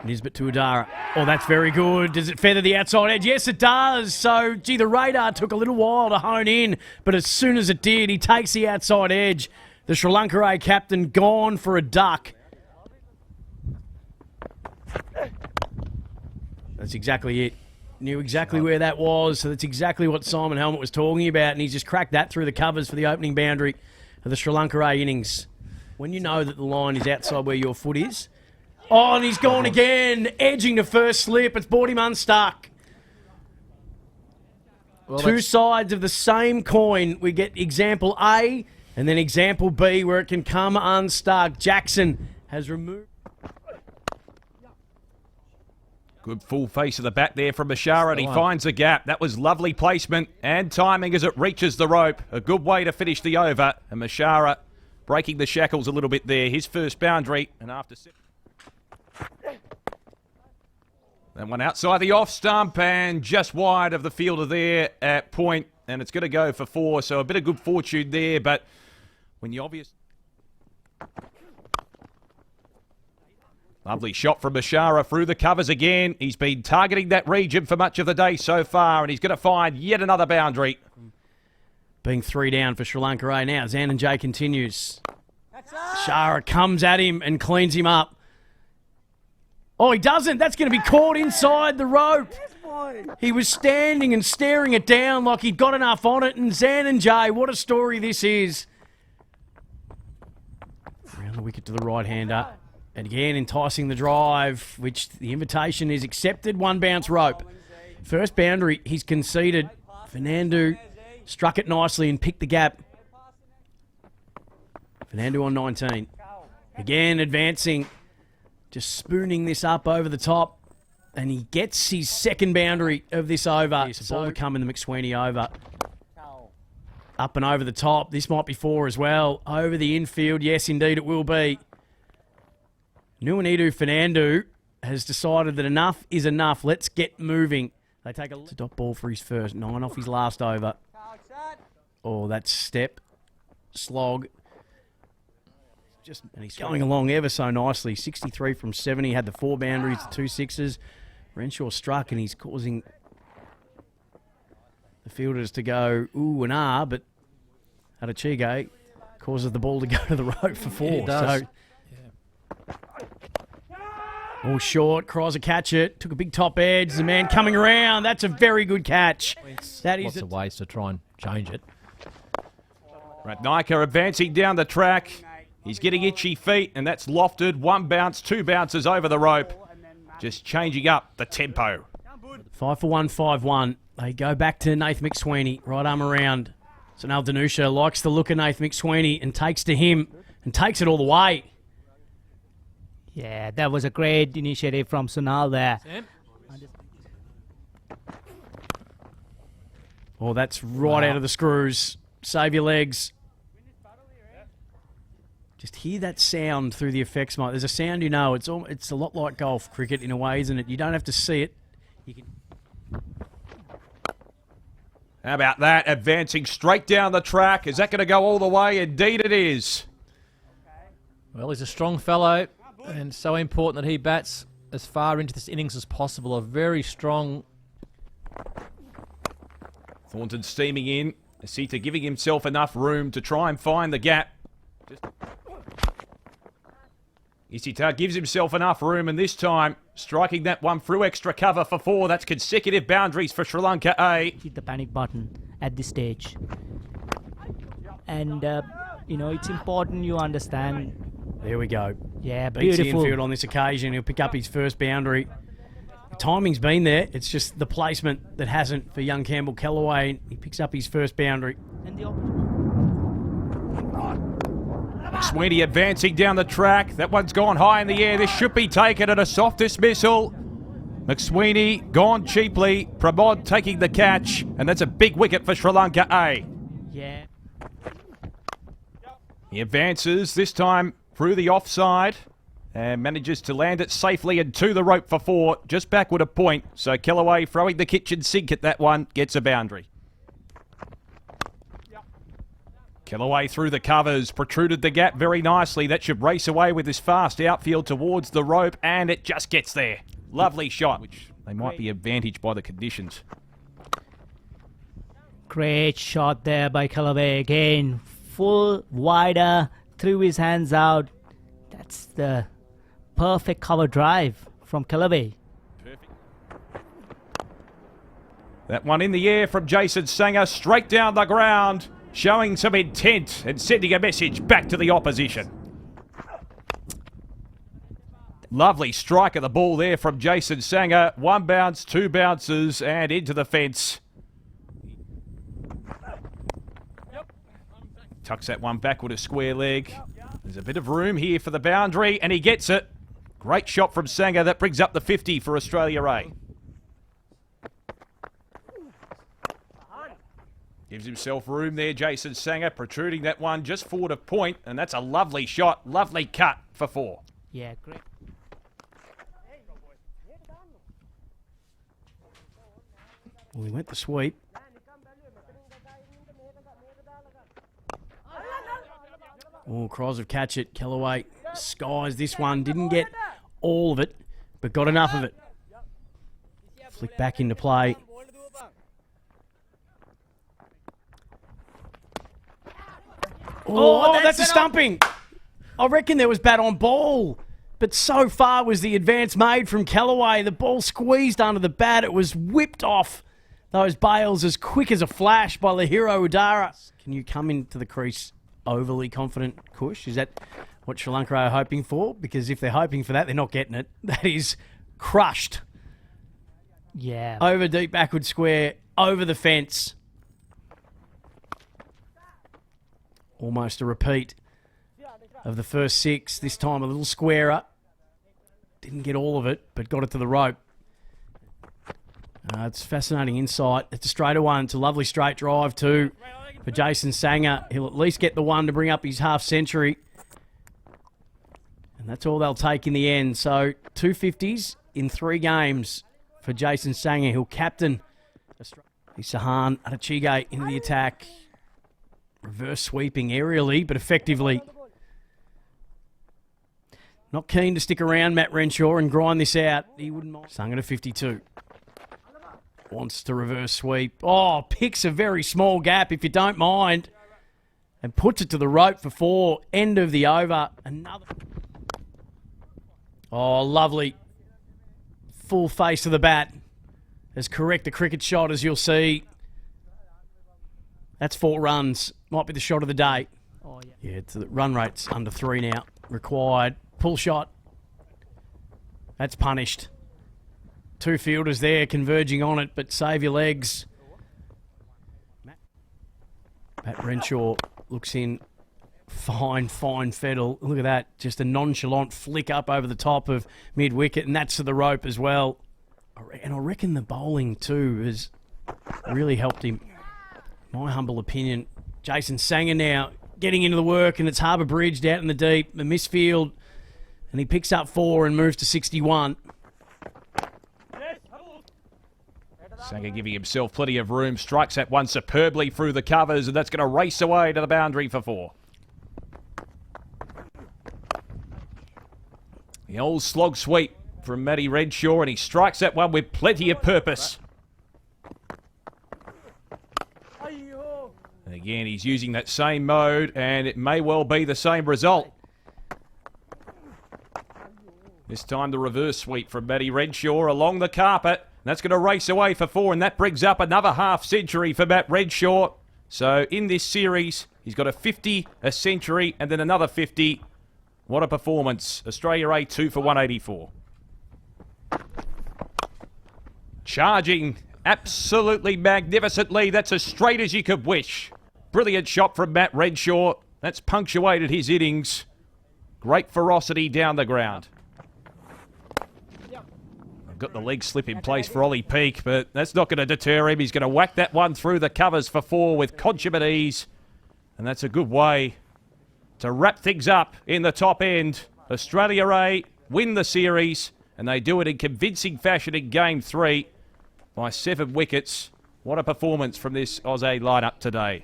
Nisbet to Udara. Oh, that's very good. Does it feather the outside edge? Yes, it does. So, gee, the radar took a little while to hone in, but as soon as it did, he takes the outside edge. The Sri Lanka A captain gone for a duck. That's exactly it. Knew exactly where that was, so that's exactly what Simon Helmut was talking about, and he's just cracked that through the covers for the opening boundary of the Sri Lanka A innings. When you know that the line is outside where your foot is. Oh, and he's gone again, edging the first slip. It's brought him unstuck. Well, Two sides of the same coin. We get example A and then example B where it can come unstuck. Jackson has removed. Good full face of the bat there from Bashara, and he finds a gap. That was lovely placement and timing as it reaches the rope. A good way to finish the over. And Bashara breaking the shackles a little bit there. His first boundary, and after... That one outside the off stump and just wide of the fielder there at point, and it's going to go for 4, so a bit of good fortune there, but when you obvious... Lovely shot from Bashara through the covers again. He's been targeting that region for much of the day so far, and he's going to find yet another boundary. Being 3 down for Sri Lanka A now. Zananjay continues. Bashara comes at him and cleans him up. Oh, he doesn't. That's going to be caught inside the rope. He was standing and staring it down like he'd got enough on it. And Zananjay, what a story this is. Around the wicket to the right-hander. And again, enticing the drive, which the invitation is accepted. 1 bounce rope. First boundary he's conceded. Fernando struck it nicely and picked the gap. Fernando on 19. Again, advancing. Just spooning this up over the top. And he gets his second boundary of this over. It's a ball to come in the McSweeney over. Up and over the top. This might be 4 as well. Over the infield. Yes, indeed it will be. Nuanidu Fernando has decided that enough is enough. Let's get moving. They take a dot ball for his first. 9 off his last over. Oh, that's step. Slog. And he's going along ever so nicely. 63 from 70. Had the 4 boundaries, the 2 sixes. Renshaw struck and he's causing the fielders to go ooh and ah, but Adachige causes the ball to go to the rope for 4. Yeah, it does. So, all short, Cries a catch it. Took a big top edge. The man coming around. That's a very good catch. That is lots of ways to try and change it. Ratnaika advancing down the track. He's getting itchy feet, and that's lofted. 1 bounce, 2 bounces over the rope. Just changing up the tempo. 5 for 1, 5-1. They go back to Nath McSweeney. Right arm around. So now Danusha likes the look of Nath McSweeney and takes to him and takes it all the way. Yeah, that was a great initiative from Sunal there. Oh, that's right out of the screws. Save your legs. Just hear that sound through the effects mic. There's a sound you know. It's a lot like golf cricket in a way, isn't it? You don't have to see it. You can... How about that? Advancing straight down the track. Is that going to go all the way? Indeed it is. Well, he's a strong fellow, and so important that he bats as far into this innings as possible. A very strong... Thornton steaming in. Asita giving himself enough room to try and find the gap. Isita gives himself enough room, and this time striking that one through extra cover for 4. That's consecutive boundaries for Sri Lanka A. Hit the panic button at this stage. And, you know, it's important you understand. There we go. Yeah, Beats the beautiful. infield on this occasion. He'll pick up his first boundary. The timing's been there. It's just the placement that hasn't for young Campbell Kellaway. He picks up his first boundary. And the Sweeney advancing down the track. That one's gone high in the air. This should be taken at a soft dismissal. McSweeney gone cheaply. Pramod taking the catch. And that's a big wicket for Sri Lanka A. Yeah. He advances, this time through the offside. And manages to land it safely and to the rope for 4. Just backward a point. So Kellaway throwing the kitchen sink at that one. Gets a boundary. Kellaway through the covers, protruded the gap very nicely. That should race away with this fast outfield towards the rope, and it just gets there. Lovely shot, which they might be advantaged by the conditions. Great shot there by Kellaway again. Full wider, threw his hands out. That's the perfect cover drive from Kellaway. That one in the air from Jason Sangha, straight down the ground, showing some intent and sending a message back to the opposition. Lovely strike of the ball there from Jason Sangha. One bounce, two bounces, and into the fence. Tucks that one back with a square leg. There's a bit of room here for the boundary, and he gets it. Great shot from Sangha. That brings up the 50 for Australia A. Gives himself room there, Jason Sangha, protruding that one just forward of point, and that's a lovely shot. Lovely cut for 4. Yeah, great. Well, he went the sweep. Oh, cries of catch it. Kellaway skies this one. Didn't get all of it, but got enough of it. Flick back into play. Oh, that's a stumping. I reckon there was bat on ball. But so far was the advance made from Kellaway. The ball squeezed under the bat. It was whipped off those bails as quick as a flash by Lahiro Udara. Can you come into the crease overly confident, Kush? Is that what Sri Lanka are hoping for? Because if they're hoping for that, they're not getting it. That is crushed. Yeah. Over deep backward square, over the fence. Almost a repeat of the first 6. This time a little squarer. Didn't get all of it, but got it to the rope. It's fascinating insight. It's a straighter one. It's a lovely straight drive too for Jason Sangha. He'll at least get the one to bring up his half century. And that's all they'll take in the end. So 250s in 3 games for Jason Sangha. He'll captain Sahan Adachige into the attack. Reverse sweeping aerially, but effectively. Not keen to stick around Matt Renshaw and grind this out. He wouldn't mind. Sangha to 52. Wants to reverse sweep. Oh, picks a very small gap, if you don't mind. And puts it to the rope for 4. End of the over. Another. Oh, lovely. Full face of the bat. As correct a cricket shot as you'll see. That's 4 runs. Might be the shot of the day. Oh, yeah. Yeah, it's the run rate's under 3 now. Required. Pull shot. That's punished. 2 fielders there converging on it, but save your legs. Matt Renshaw looks in. Fine Fettle. Look at that. Just a nonchalant flick up over the top of mid-wicket, and that's to the rope as well. And I reckon the bowling too has really helped him. My humble opinion. Jason Sangha now getting into the work, and it's Harbour Bridge out in the deep. The misfield, and he picks up 4 and moves to 61. Sangha giving himself plenty of room. Strikes that one superbly through the covers, and that's going to race away to the boundary for 4. The old slog sweep from Matty Renshaw, and he strikes that one with plenty of purpose. And again, he's using that same mode, and it may well be the same result. This time the reverse sweep from Matty Renshaw along the carpet. That's going to race away for 4, and that brings up another half century for Matt Renshaw. So in this series, he's got a 50, a century, and then another 50. What a performance. Australia A 2 for 184. Charging absolutely magnificently. That's as straight as you could wish. Brilliant shot from Matt Renshaw. That's punctuated his innings. Great ferocity down the ground. Got the leg slip in place for Ollie Peake, but that's not going to deter him. He's going to whack that one through the covers for 4 with consummate ease. And that's a good way to wrap things up in the top end. Australia A win the series, and they do it in convincing fashion in Game 3 by 7 wickets. What a performance from this Auss A lineup today.